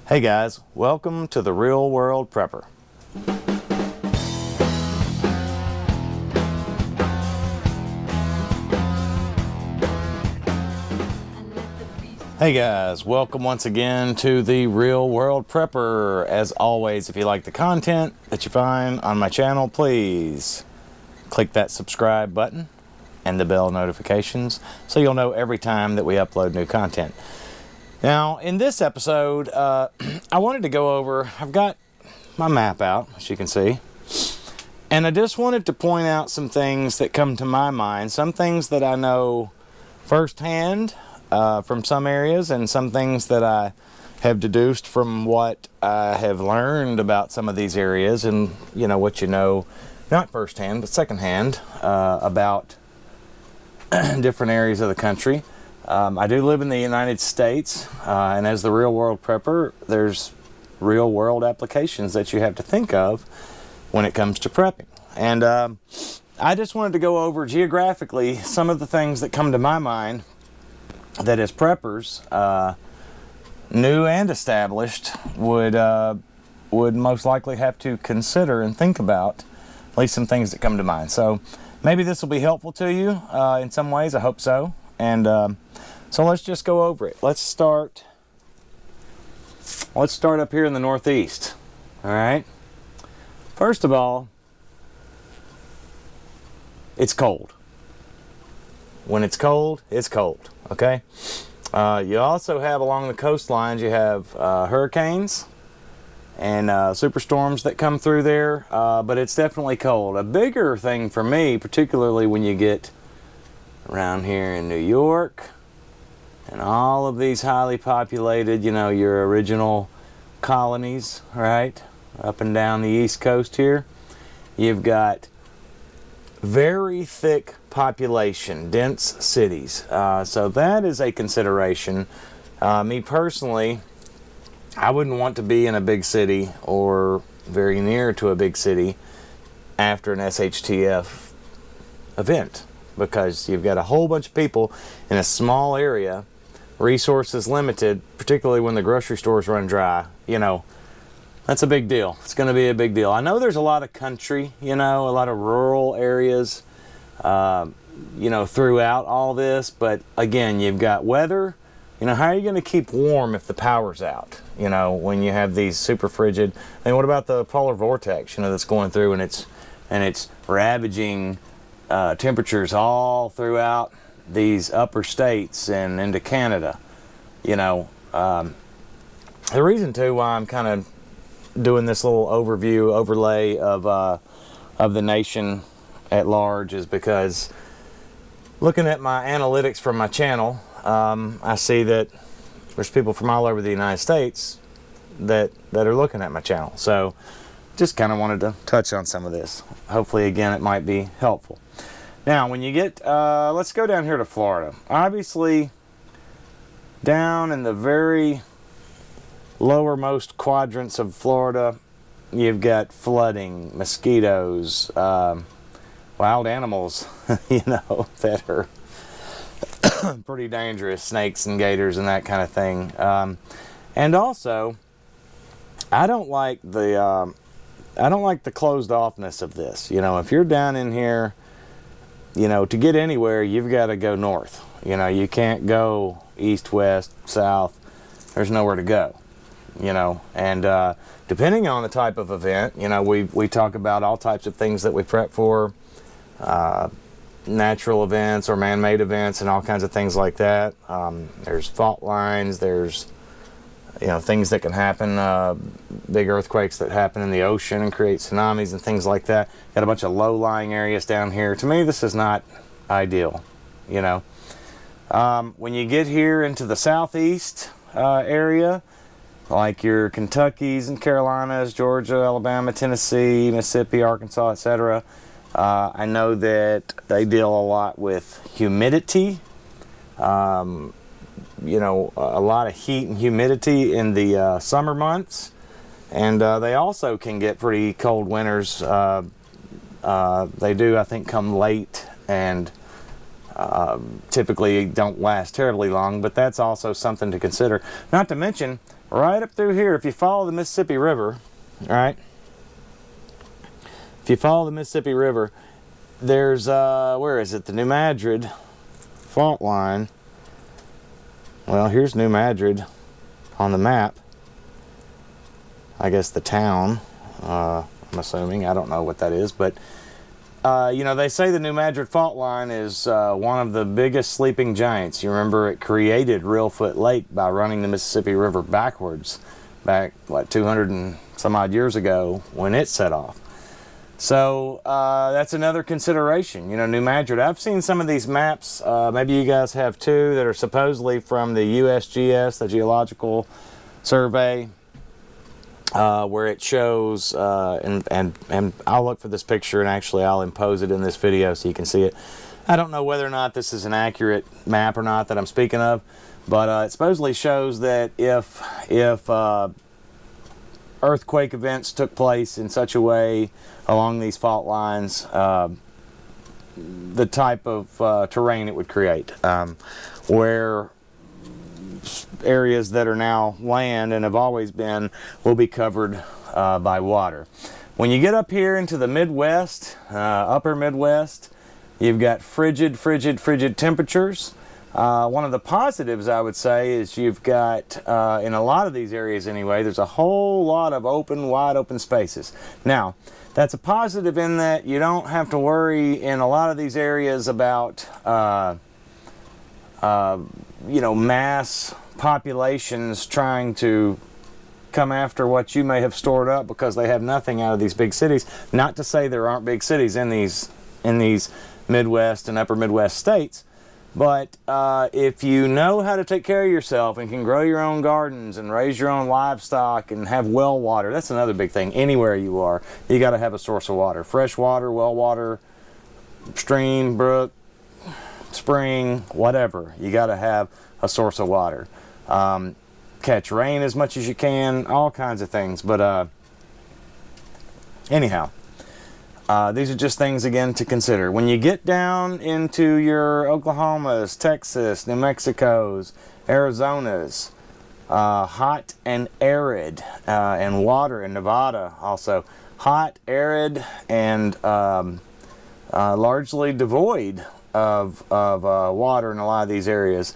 Hey guys, welcome to the Real World Prepper. Hey guys, welcome once again to the Real World Prepper. As always, if you like the content that you find on my channel, please click that subscribe button and the bell notifications so you'll know every time that we upload new content. Now, in this episode, I wanted to go over, I've got my map out, as you can see, and I just wanted to point out some things that come to my mind, some things that I know firsthand from some areas, and some things that I have deduced from what I have learned about some of these areas, and you know, what you know, not firsthand, but secondhand, about different areas of the country. I do live in the United States, and as the Real World Prepper, there's real world applications that you have to think of when it comes to prepping. And I just wanted to go over geographically some of the things that come to my mind that as preppers, new and established, would most likely have to consider and think about, at least some things that come to mind. So maybe this will be helpful to you in some ways. I hope so. And so let's just go over it. Let's start up here in the Northeast. All right. First of all, it's cold. When it's cold, it's cold. Okay. You also have along the coastlines, you have hurricanes and superstorms that come through there, but it's definitely cold. A bigger thing for me, particularly when you get around here in New York and all of these highly populated, you know, your original colonies, right, up and down the East Coast here, you've got very thick population, dense cities. So that is a consideration. Me personally, I wouldn't want to be in a big city or very near to a big city after an SHTF event, because you've got a whole bunch of people in a small area, resources limited, particularly when the grocery stores run dry. You know, that's a big deal. It's going to be a big deal. I know there's a lot of country, you know, a lot of rural areas, you know, throughout all this, but again, you've got weather. You know, how are you going to keep warm if the power's out, you know, when you have these super frigid, and what about the polar vortex, you know, that's going through, and it's ravaging temperatures all throughout these upper states and into Canada. You know, the reason too why I'm kind of doing this little overlay of the nation at large is because looking at my analytics from my channel, I see that there's people from all over the United States that are looking at my channel. So just kind of wanted to touch on some of this. Hopefully, again, it might be helpful. Now, when you get, let's go down here to Florida. Obviously, down in the very lowermost quadrants of Florida, you've got flooding, mosquitoes, wild animals, you know, that are pretty dangerous, snakes and gators and that kind of thing. And also, I don't like the closed offness of this. You know, if you're down in here, you know, to get anywhere, you've got to go north. You know, you can't go east, west, south. There's nowhere to go, you know. And depending on the type of event, you know, we talk about all types of things that we prep for, natural events or man-made events and all kinds of things like that. There's fault lines, there's, you know, things that can happen, big earthquakes that happen in the ocean and create tsunamis and things like that. Got a bunch of low-lying areas down here. To me, this is not ideal, you know. When you get here into the southeast area, like your Kentuckys and Carolinas, Georgia, Alabama, Tennessee, Mississippi, Arkansas, etc., I know that they deal a lot with humidity. You know, a lot of heat and humidity in the summer months, and they also can get pretty cold winters. They do, I think, come late and typically don't last terribly long, but that's also something to consider. Not to mention, right up through here, if you follow the Mississippi River, all right, if you follow the Mississippi River, there's, where is it, the New Madrid fault line. Well, here's New Madrid on the map. I guess the town, I'm assuming. I don't know what that is, but you know, they say the New Madrid fault line is one of the biggest sleeping giants. You remember it created Reelfoot Lake by running the Mississippi River backwards back, what, 200 and some odd years ago when it set off. So that's another consideration. You know, New Madrid, I've seen some of these maps, maybe you guys have too, that are supposedly from the USGS, the Geological Survey, where it shows, and I'll look for this picture, and actually I'll impose it in this video so you can see it. I don't know whether or not this is an accurate map or not that I'm speaking of, but it supposedly shows that if earthquake events took place in such a way along these fault lines, the type of terrain it would create, where areas that are now land and have always been will be covered by water. When you get up here into the Midwest, upper Midwest, you've got frigid temperatures. One of the positives, I would say, is you've got, in a lot of these areas anyway, there's a whole lot of wide open spaces. Now, that's a positive in that you don't have to worry in a lot of these areas about you know, mass populations trying to come after what you may have stored up because they have nothing out of these big cities. Not to say there aren't big cities in these Midwest and upper Midwest states, but if you know how to take care of yourself and can grow your own gardens and raise your own livestock and have well water, that's another big thing. Anywhere you are, you got to have a source of water. Fresh water, well water, stream, brook, spring, whatever. You got to have a source of water. Catch rain as much as you can, all kinds of things. But anyhow, these are just things, again, to consider. When you get down into your Oklahomas, Texas, New Mexicos, Arizonas, hot and arid, and water in Nevada also. Hot, arid, and largely devoid of water in a lot of these areas.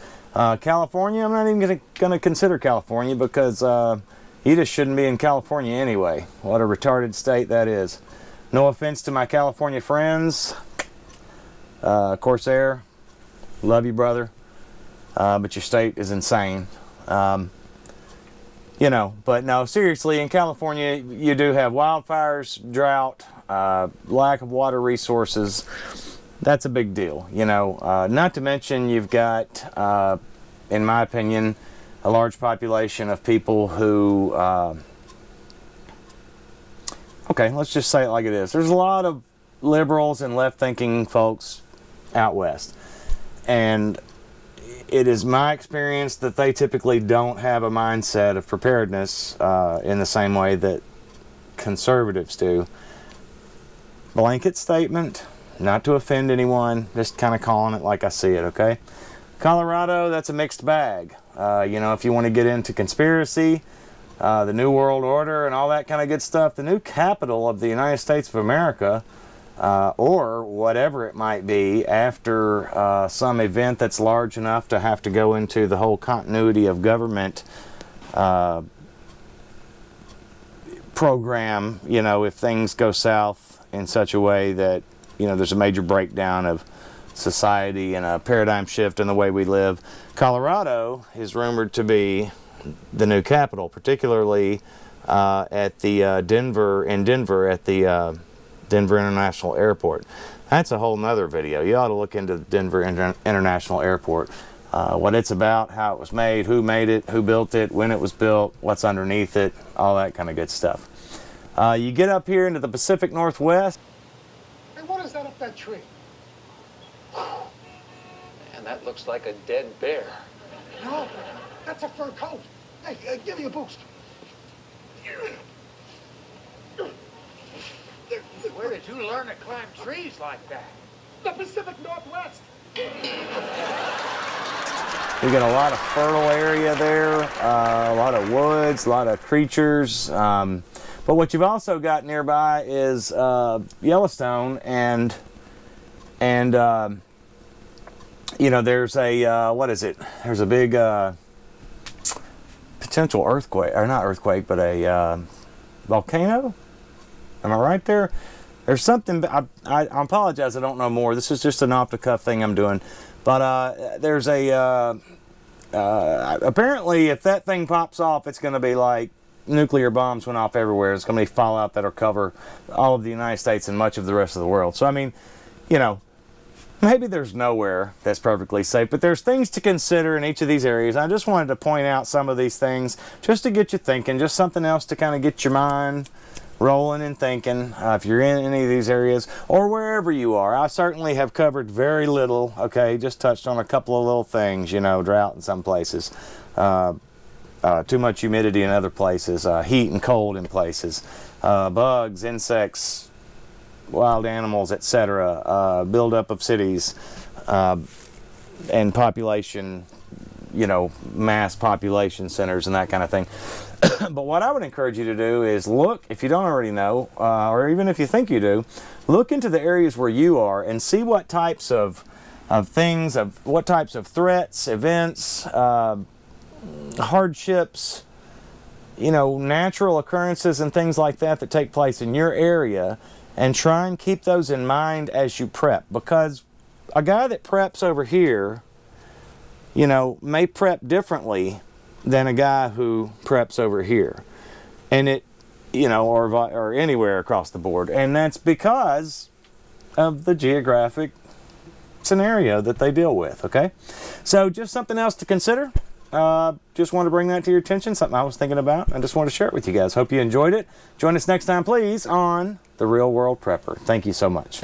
California, I'm not even going to consider California because you just shouldn't be in California anyway. What a retarded state that is. No offense to my California friends. Corsair, love you, brother. But your state is insane. You know, but no, seriously, in California, you do have wildfires, drought, lack of water resources. That's a big deal, you know. Not to mention you've got, in my opinion, a large population of people who, okay, let's just say it like it is. There's a lot of liberals and left-thinking folks out west. And it is my experience that they typically don't have a mindset of preparedness in the same way that conservatives do. Blanket statement. Not to offend anyone, just kind of calling it like I see it, okay? Colorado, that's a mixed bag. You know, if you want to get into conspiracy, the New World Order and all that kind of good stuff, the new capital of the United States of America, or whatever it might be, after some event that's large enough to have to go into the whole continuity of government program, you know, if things go south in such a way that, you know, there's a major breakdown of society and a paradigm shift in the way we live. Colorado is rumored to be the new capital, particularly at the Denver at the Denver International Airport. That's a whole nother video. You ought to look into the Denver International Airport. What it's about, how it was made, who made it, who built it, when it was built, what's underneath it, all that kind of good stuff. You get up here into the Pacific Northwest. What is that up that tree? Man, that looks like a dead bear. No, that's a fur coat. Hey, give me a boost. Where did you learn to climb trees like that? The Pacific Northwest. You get a lot of fertile area there, a lot of woods, a lot of creatures. But what you've also got nearby is Yellowstone, and you know, there's a what is it? There's a big potential earthquake, or not earthquake, but a volcano. Am I right there? There's something. I apologize, I don't know more. This is just an off-the-cuff thing I'm doing. But there's a apparently, if that thing pops off, it's going to be like nuclear bombs went off everywhere. It's going to be fallout that'll cover all of the United States and much of the rest of the world. So I mean, you know, maybe there's nowhere that's perfectly safe, but there's things to consider in each of these areas. I just wanted to point out some of these things just to get you thinking, just something else to kind of get your mind rolling and thinking if you're in any of these areas or wherever you are. I certainly have covered very little, okay, just touched on a couple of little things, you know, drought in some places, too much humidity in other places, heat and cold in places, bugs, insects, wild animals, etc., buildup of cities, and population, you know, mass population centers and that kind of thing. But what I would encourage you to do is look, if you don't already know, or even if you think you do, look into the areas where you are and see what types of things, what types of threats, events, hardships, you know, natural occurrences and things like that that take place in your area, and try and keep those in mind as you prep. Because a guy that preps over here, you know, may prep differently than a guy who preps over here, and it, you know, or anywhere across the board, and that's because of the geographic scenario that they deal with. Okay, so just something else to consider. Just want to bring that to your attention, something I was thinking about. I just want to share it with you guys. Hope you enjoyed it. Join us next time, please, on The Real World Prepper. Thank you so much.